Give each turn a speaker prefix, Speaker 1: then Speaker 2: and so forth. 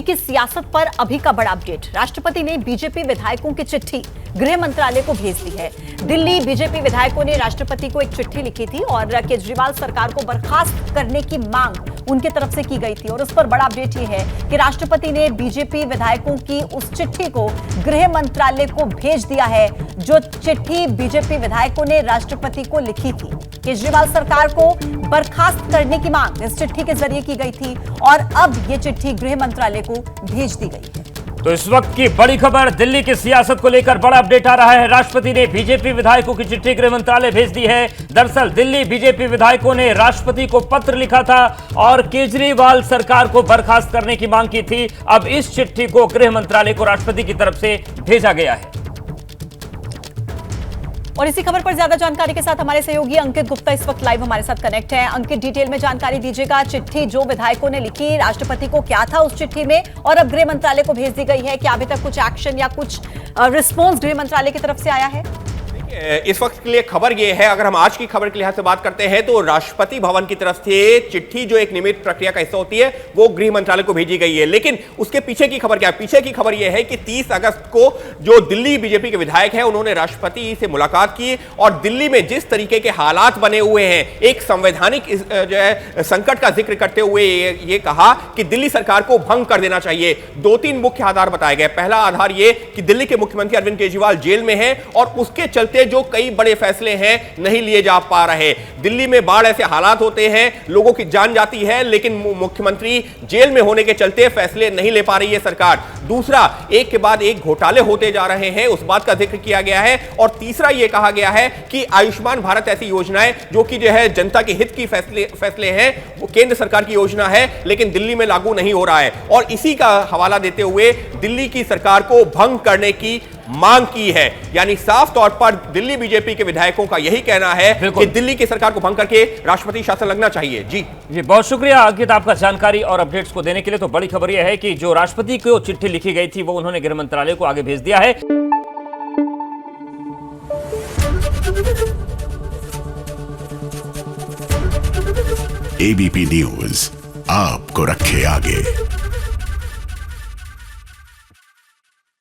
Speaker 1: दिल्ली की सियासत पर अभी का बड़ा अपडेट। राष्ट्रपति ने बीजेपी विधायकों की चिट्ठी गृह मंत्रालय को भेज दी है। दिल्ली बीजेपी विधायकों ने राष्ट्रपति को एक चिट्ठी लिखी थी और केजरीवाल सरकार को बर्खास्त करने की मांग उनकी तरफ से की गई थी। और उस पर बड़ा अपडेट ये है कि राष्ट्रपति ने बीजेपी विधायकों की उस चिट्ठी को गृह मंत्रालय को भेज दिया है, जो चिट्ठी बीजेपी विधायकों ने राष्ट्रपति को लिखी थी। केजरीवाल सरकार को बर्खास्त करने की मांग इस चिट्ठी के जरिए की गई थी और अब ये चिट्ठी गृह मंत्रालय को भेज दी गई है।
Speaker 2: तो इस वक्त की बड़ी खबर, दिल्ली की सियासत को लेकर बड़ा अपडेट आ रहा है। राष्ट्रपति ने बीजेपी विधायकों की चिट्ठी गृह मंत्रालय भेज दी है। दरअसल दिल्ली बीजेपी विधायकों ने राष्ट्रपति को पत्र लिखा था और केजरीवाल सरकार को बर्खास्त करने की मांग की थी। अब इस चिट्ठी को गृह मंत्रालय को राष्ट्रपति की तरफ से भेजा गया है।
Speaker 1: और इसी खबर पर ज्यादा जानकारी के साथ हमारे सहयोगी अंकित गुप्ता इस वक्त लाइव हमारे साथ कनेक्ट हैं। अंकित, डिटेल में जानकारी दीजिएगा। चिट्ठी जो विधायकों ने लिखी राष्ट्रपति को, क्या था उस चिट्ठी में और अब गृह मंत्रालय को भेज दी गई है। क्या अभी तक कुछ एक्शन या कुछ रिस्पॉन्स गृह मंत्रालय की तरफ से आया है?
Speaker 3: इस वक्त के लिए खबर यह है, अगर हम आज की खबर के लिहाज से बात करते हैं तो राष्ट्रपति भवन की तरफ से चिट्ठी जो एक नियमित प्रक्रिया का हिस्सा होती है वो गृह मंत्रालय को भेजी गई है। लेकिन उसके पीछे की खबर क्या है? पीछे की खबर यह है कि 30 अगस्त को जो दिल्ली बीजेपी के विधायक हैं उन्होंने राष्ट्रपति से मुलाकात की और दिल्ली में जिस तरीके के हालात बने हुए हैं, एक संवैधानिक जो है संकट का जिक्र करते हुए ये कहा कि दिल्ली सरकार को भंग कर देना चाहिए। 2-3 मुख्य आधार बताए गए। पहला आधार ये कि दिल्ली के मुख्यमंत्री अरविंद केजरीवाल जेल में हैं और उसके चलते जो कई बड़े फैसले हैं नहीं लिए जा पा रहे। दिल्ली में बाढ़ ऐसे हालात होते हैं, लोगों की जान जाती है, लेकिन मुख्यमंत्री जेल में होने के चलते फैसले नहीं ले पा रही है सरकार। दूसरा, एक के बाद एक घोटाले होते जा रहे हैं, उस बात का जिक्र किया गया है। और तीसरा यह कहा गया है कि आयुष्मान भारत ऐसी योजनाएं जो कि जो है जनता के हित की फैसले हैं, वो केंद्र सरकार की योजना है लेकिन दिल्ली में लागू नहीं हो रहा है। और इसी का हवाला देते हुए दिल्ली की सरकार को भंग करने की मांग की है। यानी साफ तौर पर दिल्ली बीजेपी के विधायकों का यही कहना है कि दिल्ली की सरकार को भंग करके राष्ट्रपति शासन लगना चाहिए। जी
Speaker 2: बहुत शुक्रिया अंकित आपका जानकारी और अपडेट्स को देने के लिए। तो बड़ी खबर यह है कि जो राष्ट्रपति को चिट्ठी लिखी गई थी वो उन्होंने गृह मंत्रालय को आगे भेज दिया है।
Speaker 4: एबीपी न्यूज आपको रखे आगे।